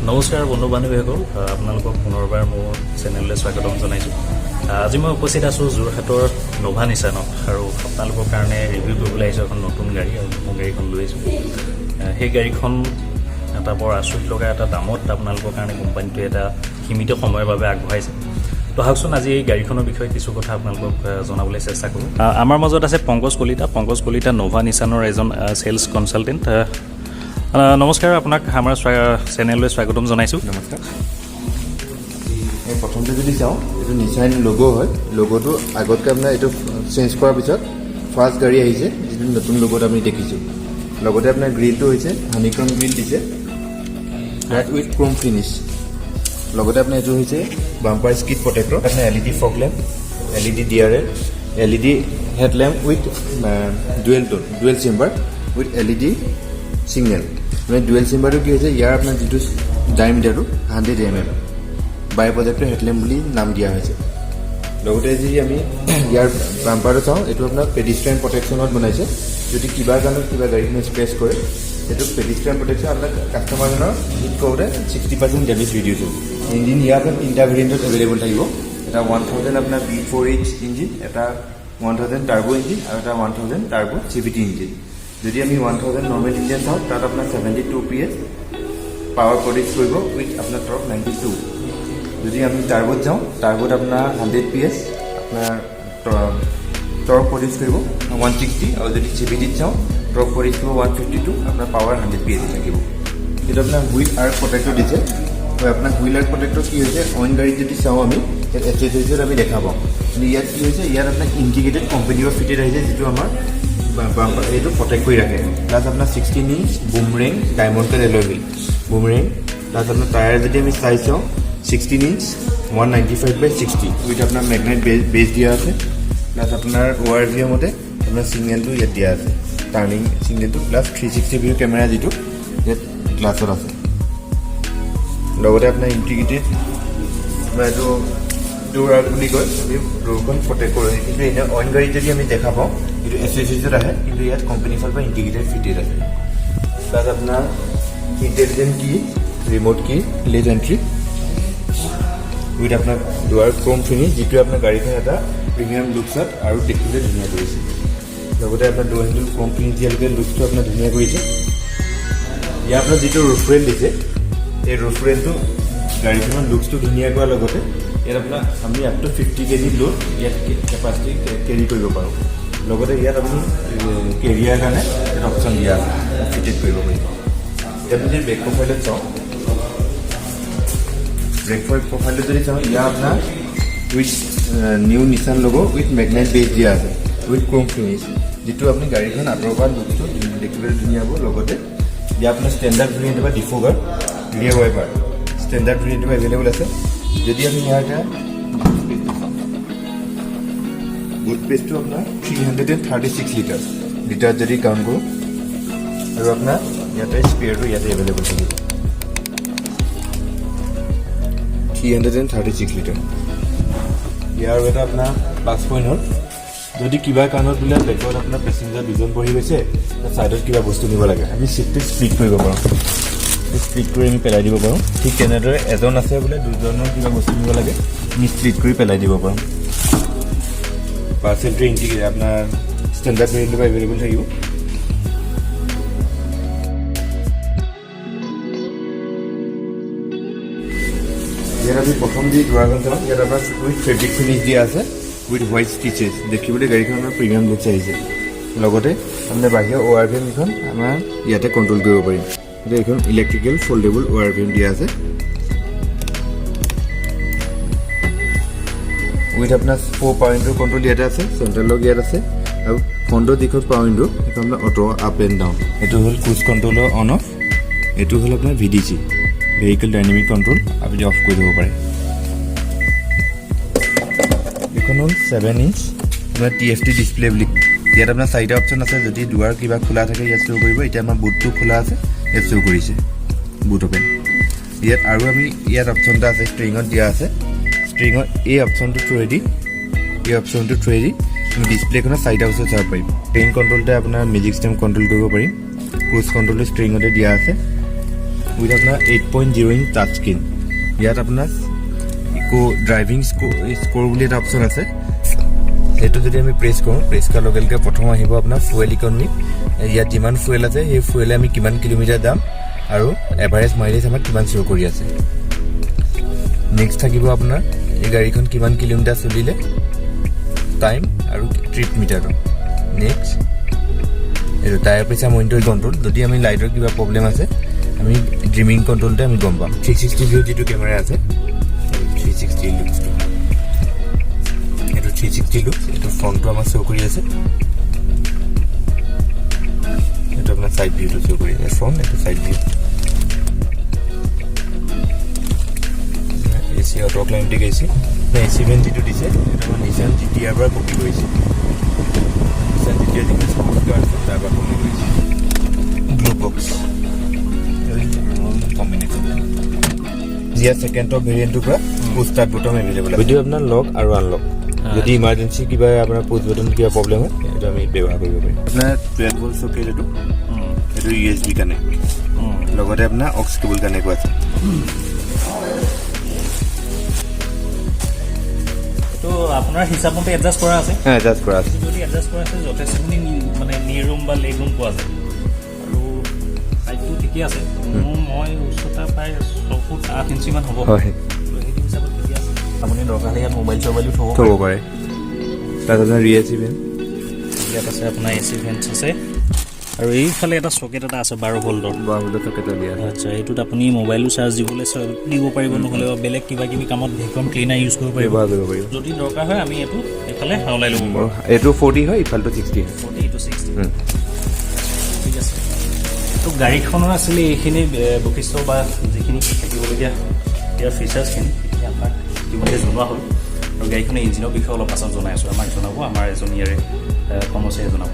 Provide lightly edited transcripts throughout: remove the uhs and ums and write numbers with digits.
নমস্কাৰ বন্ধু বান্ধৱীসকল, আপোনালোকক পুনৰবাৰ মোৰ চেনেললৈ স্বাগতম জনাইছোঁ। আজি মই উপস্থিত আছোঁ যোৰহাটৰ নভা নিচানত আৰু আপোনালোকৰ কাৰণে ৰিভিউ কৰিবলৈ আহিছোঁ এখন নতুন গাড়ী আৰু মোৰ গাড়ীখন লৈ আহিছোঁ। সেই গাড়ীখন এটা বৰ আচৰিত লগা এটা দামত আপোনালোকৰ কাৰণে কোম্পানীটোৱে এটা সীমিত সময়ৰ বাবে আগবঢ়াইছে। তো আহকচোন আজি এই গাড়ীখনৰ বিষয়ে কিছু কথা আপোনালোকক জনাবলৈ চেষ্টা কৰোঁ। আমাৰ মাজত আছে পংকজ কলিতা নভা নিচানৰ এজন চেলছ কনচালটেণ্ট। নমস্কাৰ, আপোনাক আমাৰ চেনেললৈ স্বাগতম জনাইছোঁ। নমস্কাৰ। এই প্ৰথমতে যদি চাওঁ, এইটো নিচান লগ' হয়। লগ'টো আগতকৈ আপোনাৰ এইটো চেঞ্জ কৰাৰ পিছত ফাৰ্ষ্ট গাড়ী আহিছে, যিটো নতুন লগ'ত আমি দেখিছোঁ। লগতে আপোনাৰ গ্ৰিলটো হৈছে হানিক্ৰম গ্ৰিল দিছে, ৰেড উইথ ক্ৰোম ফিনিছ। লগতে আপোনাৰ এইটো হৈছে বাম্পাৰ স্কিড প্ৰটেক্টৰ, আপোনাৰ LED fog lamp, LED DRL, LED headlamp with dual chamber with LED signal. মানে ডুৱেল চেম্বাৰটো কি হৈছে, ইয়াৰ আপোনাৰ যিটো ডায়মিটাৰটো 100 mm, বাই প্ৰজেক্টৰ হেডলেম্প বুলি নাম দিয়া হৈছে। লগতে যদি আমি ইয়াৰ বাম্পাৰটো চাওঁ, এইটো আপোনাৰ পেডিষ্ট্ৰিয়ান প্ৰটেকশ্যনত বনাইছে। যদি কিবা কাৰণত কিবা গাড়ীখনে স্ক্ৰেচ কৰে, সেইটো পেডিষ্ট্ৰিয়ান প্ৰটেকশ্যন আপোনাৰ কাষ্টমাৰজনৰ হিট কৰোঁতে 60% ডেমেজ ৰিডিউচ হ'ব। ইঞ্জিন ইয়াৰ আপোনাৰ 3টা ভেৰিয়েণ্টত এভেইলেবল থাকিব। এটা 1000 আপোনাৰ V4H ইঞ্জিন, এটা 1000 টাৰ্বো ইঞ্জিন আৰু এটা 1000 টাৰ্বো CVT ইঞ্জিন। যদি আমি 1000 নৰ্মেল ইঞ্জিন চাওঁ, তাত আপোনাৰ 72 PS পাৱাৰ প্ৰডিউচ কৰিব উইথ আপোনাৰ টৰ্ক 92। যদি আমি টাৰ্বোত যাওঁ, টাৰ্বোত আপোনাৰ 100 PS আপোনাৰ টৰ্ক প্ৰডিউচ কৰিব 160, আৰু যদি CVTত যাওঁ টৰ্ক প্ৰডিউচ কৰিব 152, আপোনাৰ পাৱাৰ 100 PS থাকিব। সেইটো আপোনাৰ হুইল আৰ্ক প্ৰটেক্টৰ দিছে। হয়, আপোনাৰ হুইল আৰ্ক প্ৰটেক্টৰ কি হৈছে, অইন গাড়ীত যদি চাওঁ আমি ইয়াত এচেছৰিজত আমি দেখা পাওঁ, কিন্তু ইয়াত কি হৈছে, ইয়াত আপোনাৰ ইণ্টিগ্ৰেটেড কোম্পানীৰ ফিটেড আহিছে, যিটো আমাৰ এইটো প্ৰটেক্ট কৰি ৰাখে। প্লাছ আপোনাৰ 16 ইঞ্চ বুমৰেং ডায়মণ্ডেড এলয় হুইল বুমৰেং। প্লাছ আপোনাৰ টায়াৰ যদি আমি চাই চাওঁ, 16 ইঞ্চ 195/60 উইথ আপোনাৰ মেগনেট বেছ দিয়া আছে। প্লাছ আপোনাৰ ORV মতে আপোনাৰ ছিগনেলটো ইয়াত দিয়া আছে, টাৰ্ণিং ছিগনেলটো, প্লাছ 360 ভিউ কেমেৰা যিটো ইয়াত গ্লাছত আছে। লগতে আপোনাৰ ইণ্টিগ্ৰেটেড আপোনাৰ এইটো ডোৰ আৰ্ক বুলি কয়, আমি ডোৰখন প্ৰটেক্ট কৰোঁ। কিন্তু এনে অইন গাড়ীত যদি আমি দেখা পাওঁ, এইটো এচেছৰিজত আহে, কিন্তু ইয়াত কোম্পানীৰ ফালৰ পৰা ইণ্টিগ্ৰেটেড ফিটেড আছে। প্লাছ আপোনাৰ ইণ্টেলিজেণ্ট কি, ৰিম'ট কি, লেজ এণ্ট্ৰি উইথ আপোনাৰ ডোৱাৰ ক্ৰোম ফিনিছ, যিটোৱে আপোনাৰ গাড়ীখন এটা প্ৰিমিয়াম লুকছত আৰু দেখিবলৈ ধুনীয়া কৰিছে। লগতে আপোনাৰ ডোৰ হেণ্ডেল ক্ৰোম ফিনিছ দিয়ালৈকে লুকটো আপোনাৰ ধুনীয়া কৰিছে। ইয়াৰ আপোনাৰ যিটো ৰুফৰেল দিছে, এই ৰুফৰেলটো গাড়ীখনৰ লুকছটো ধুনীয়া কৰাৰ লগতে ইয়াত আপোনাৰ আমি আপ টু 50 kg লোড ইয়াত কেপাচিটি কেৰি কৰিব পাৰোঁ। লগতে ইয়াত আপুনি কেৰিয়াৰ কাৰণে এটা অপশ্যন দিয়া আছে, ফিটেড কৰিব পাৰিব। ইয়াত যদি ব্ৰেক প্ৰফাইলত চাওঁ, ব্ৰেক প্ৰফাইলত যদি চাওঁ, ইয়াৰ আপোনাৰ উইথ নিউ নিচান ল'ব উইথ মেগনেট বেছ দিয়া আছে উইথ ক্ৰোম ফিনিছ, যিটো আপুনি গাড়ীখন আঁতৰৰ পৰা লুকটো দেখিবলৈ ধুনীয়া হ'ব। লগতে ইয়াৰ আপোনাৰ ষ্টেণ্ডাৰ্ড ভেৰিয়েণ্ট বা ডিফগাৰ ৰিয়াৰ ৱাইপাৰ ষ্টেণ্ডাৰ্ড ভেৰিয়েণ্ট এভেইলেবল আছে। যদি আমি ইয়াৰ এটা বুট পেজটো আপোনাৰ 336 লিটাৰ যদি কাউণ্ট কৰোঁ, আৰু আপোনাৰ ইয়াতে স্পেয়াৰটো ইয়াতে এভেইলেবল থাকিব 336 লিটাৰ। ইয়াৰ এটা আপোনাৰ প্লাছ পইণ্ট হ'ল, যদি কিবা কাৰণত বোলে বেকত আপোনাৰ পেচেঞ্জাৰ দুজন বহি গৈছে, ছাইডত কিবা বস্তু নিব লাগে, আমি চিটটো স্প্লিট কৰিব পাৰোঁ। স্প্লিট কৰি আমি পেলাই দিব পাৰোঁ। ঠিক তেনেদৰে এজন আছে বোলে, দুজনৰ কিবা বস্তু নিব লাগে, আমি স্প্লিট কৰি পেলাই দিব পাৰোঁ। পাৰ্চেলটো ইণ্টিগ্ৰেটেড আপোনাৰ ষ্টেণ্ডাৰ্ড ভেৰিয়েণ্টৰ পৰা এভেইলেবল থাকিব। ইয়াত আমি প্ৰথম যি দুৱাৰখন চাওঁ, ইয়াত আপোনাৰ উইথ ফেব্ৰিক ফিনিছ দিয়া আছে উইথ হোৱাইট ষ্টিচেছ, দেখিবলৈ গাড়ীখন আমাৰ প্ৰিমিয়াম লুকছ আহিছে। লগতে আপোনাৰ বাহিৰৰ ORV কেইখন আমাৰ ইয়াতে কণ্ট্ৰল কৰিব পাৰিম। এতিয়া এইখন ইলেক্ট্ৰিকেল ফল্ডেবল ORV দিয়া আছে উইথ আপোনাৰ 4 পাৱাৰ উইণ্ডৰ কণ্ট্ৰল ইয়াতে আছে, চেণ্ট্ৰেল লক ইয়াত আছে, আৰু ফ্ৰণ্টৰ যিখন পাৱাৰ উইণ্ডো সেইখন আপোনাৰ অটো আপ এণ্ড ডাউন। এইটো হ'ল ক্ৰুজ কণ্ট্ৰলৰ অন অফ, এইটো হ'ল আপোনাৰ VDC ভেহিকেল ডাইনামিক কণ্ট্ৰল, আপুনি অফ কৰি দিব পাৰে। এইখন হ'ল 7 ইঞ্চ আপোনাৰ TFT ডিছপ্লে বুলি। ইয়াত আপোনাৰ 4টা অপশ্যন আছে। যদি দুৱাৰ কিবা খোলা থাকে ইয়াত শ্ব' কৰিব। এতিয়া আমাৰ বুটটো খোলা আছে, ইয়াত শ্ব' কৰিছে বুট অপেন। ইয়াত আৰু আমি ইয়াত অপশ্যন এটা আছে, ষ্ট্ৰিঙত দিয়া আছে। ষ্ট্ৰিঙৰ এই অপশ্যনটো থ্ৰুৱেদি আমি ডিছপ্লেখনৰ 4টা বস্তু চাব পাৰিম। ট্ৰেইন কণ্ট্ৰলতে আপোনাৰ মিউজিক ছিষ্টেম কণ্ট্ৰল কৰিব পাৰিম। ক্ৰুজ কণ্ট্ৰলটো ষ্ট্ৰিঙতে দিয়া আছে। উইথ আপোনাৰ 8.0 ইঞ্চ টাচ স্ক্ৰীন। ইয়াত আপোনাৰ ইকো ড্ৰাইভিং স্ক'ৰ বুলি এটা অপশ্যন আছে, সেইটো যদি আমি প্ৰেছ কৰোঁ, প্ৰেছ কৰাৰ লগে লগে প্ৰথম আহিব আপোনাৰ ফুৱেল ইকনমি। ইয়াত যিমান ফুৱেল আছে সেই ফুৱেলে আমি কিমান কিলোমিটাৰ দাম আৰু এভাৰেজ মাইলেজ আমাক কিমান শ্ব' কৰি আছে। নেক্সট থাকিব আপোনাৰ এই গাড়ীখন কিমান কিলোমিটাৰ চলিলে, টাইম আৰু ট্ৰিপ মিটাৰটো। নেক্সট এইটো টায়াৰ প্ৰেছাৰ মনিটৰ কণ্ট্ৰল। যদি আমি লাইটৰ কিবা প্ৰব্লেম আছে আমি ড্ৰিমিং কণ্ট্ৰলতে আমি গম পাম। 360 ভিউ যিটো কেমেৰা আছে 360 লুকছটো, এইটো 360 লুকছ। এইটো ফ্ৰণ্টটো আমাৰ শ্ব' কৰি আছে, এইটো আপোনাৰ ছাইড ভিউটো শ্ব' কৰি আছে। ফ্ৰণ্ট এইটো side view. AC auto climatic AC. AC vent যিটো দিছে সেইটো আমাৰ নিছান GTR পৰা কপি কৰিছে। নিছান GTR যিটো স্পৰ্টছ কাৰ আছে তাৰ পৰা কপি কৰিছে। Blue box combination. জিয়া ছেকেণ্ড টপ ভেৰিয়েণ্টটোৰ পৰা পুছ ষ্টাৰ্ট বটম এভেইলেবল আছে। ভিডিঅ' আপোনাৰ লক আৰু আনলক। যদি ইমাৰ্জেঞ্চি কিবা আপোনাৰ পুছ বটন কিবা প্ৰব্লেম হয় সেইটো আমি ব্যৱহাৰ কৰিব পাৰিম। আপোনাৰ 12 ভোল্ট চকেট এইটো USB কানেক্ট, লগতে আপোনাৰ অক্স কেবল কানেক্ট আছে। তো আপোনাৰ হিচাপ মতে এডজাষ্ট কৰা আছে? হ্যাঁ, এডজাষ্ট কৰা আছে। যদি এডজাষ্ট কৰা আছে যথেষ্টখিনি মানে নি ৰুম বা লেগ ৰুম পোৱা যায় আৰু হাইটটো ঠিকে আছে। মই উচ্চতা প্ৰায় 6 ফুট 8 ইঞ্চিমান হ'ব। হয়, তো সেইটো হিচাপত ঠিকে আছে। আপুনি দৰকাৰ হ'লে ইয়াত মোবাইল চবাইলো থ'ব পাৰে। তাত আপোনাৰ ৰিয়েৰ এচি ভেণ্ট, ইয়াত আছে আপোনাৰ এচি ভেণ্টছ আছে আৰু এইফালে এটা চকেট এটা আছে 12 ভল্টৰ। চকেট দিয়া আছে। আচ্ছা, এইটোত আপুনি মোবাইলো চাৰ্জ দিবলৈ দিব পাৰিব, নহ'লে বেলেগ কিবা কিবি কামত ভেকুৱাম ক্লিনাৰ ইউজ কৰিব পাৰিব। যদি দৰকাৰ হয় আমি এইটো এইফালে ওলাই ল'ব পাৰোঁ। এইটো 40 হয়, ইফালটো 60 হয়। 40 to 60 ঠিক আছে। তো গাড়ীখনৰ আছিলে এইখিনি বৈশিষ্ট্য বা যিখিনি থাকিবলগীয়া ইয়াৰ ফিচাৰ্ছখিনি সেইখিনি আপোনাক ইতিমধ্যে জনোৱা হ'ল আৰু গাড়ীখনৰ ইঞ্জিনৰ বিষয়ে অলপ পাছত জনাই আছোঁ। আমাক জনাব আমাৰ এজন ইয়াৰে কৰ্মচাৰীয়ে জনাব।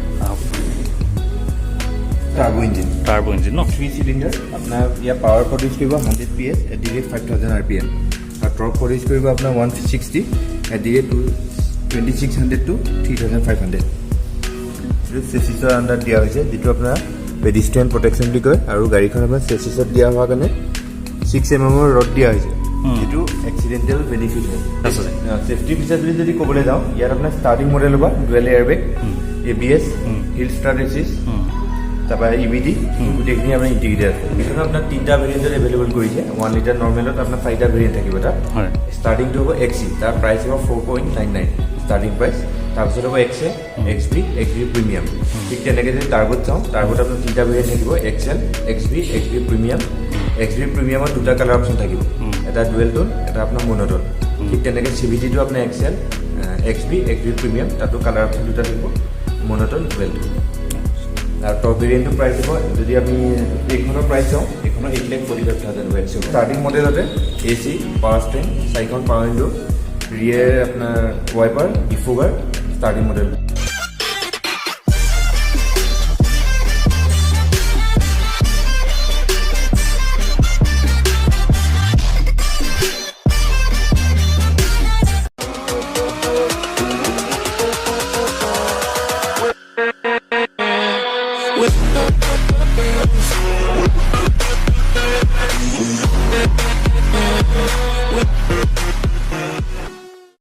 টাৰ্বো ইঞ্জিন ন? 3 চিলিণ্ডাৰ। আপোনাৰ ইয়াৰ পাৱাৰ প্ৰডিউচ কৰিব 100 PS at the rate 5000 RPM আৰু টৰ্ক প্ৰডিউচ কৰিব আপোনাৰ 160 এট দি ৰেট 2600 to 3500। এইটো চেচিছৰ আণ্ডাৰত দিয়া হৈছে, যিটো আপোনাৰ পেডিষ্ট্ৰিয়ান প্ৰটেকশ্যন বুলি কয় আৰু গাড়ীখন আপোনাৰ চেচিছত দিয়া হোৱাৰ কাৰণে 6 mm ৰড দিয়া হৈছে, যিটো এক্সিডেণ্টেল বেনিফিট হয়। ছেফটি ফিচাৰ যদি ক'বলৈ যাওঁ, ইয়াত আপোনাৰ ষ্টাৰ্টিং মডেল হ'ব dual airbag, ABS, hill start assist, তাৰপৰা EBD, গোটেইখিনি আপোনাৰ ইণ্টিগ্ৰেটেড আছে। এইখন আপোনাৰ 3টা ভেৰিয়েণ্টত এভেইলেবল কৰিছে। 1 লিটাৰ নৰ্মেলত আপোনাৰ 4টা ভেৰিয়েণ্ট থাকিব তাত। ষ্টাৰ্টিংটো হ'ব XC, তাৰ প্ৰাইচ হ'ব 4.99 ষ্টাৰ্টিং প্ৰাইচ। তাৰপিছত হ'ব XL, XB, XB প্ৰিমিয়াম। ঠিক তেনেকৈ যদি টাৰ্বোত চাওঁ, টাৰ্বোত আপোনাৰ 3টা ভেৰিয়েণ্ট থাকিব, XL, XB, XB premium. XB প্ৰিমিয়ামত 2টা কালাৰ অপশ্যন থাকিব, এটা ডুৱেল টোন, এটা আপোনাৰ মনোটোন। ঠিক তেনেকৈ CVT-টো আপোনাৰ XL, XB, XB প্ৰিমিয়াম, তাতো কালাৰ অপশ্যন 2টা থাকিব, মনোটোন, ডুৱেল টোন। আৰু টপ ভেৰিয়েণ্টটো প্ৰাইচ হ'ব, যদি আমি এইখনৰ প্ৰাইচ চাওঁ, এইখনৰ 8,45,000 ষ্টাৰ্টিং মডেলতে AC, পাৱাৰ ষ্টেৰিং, 4খন পাৱাৰ উইণ্ডো, ৰিয়েৰ আপোনাৰ ৱাইপাৰ, ডিফোগাৰ, ষ্টাৰ্টিং মডেল।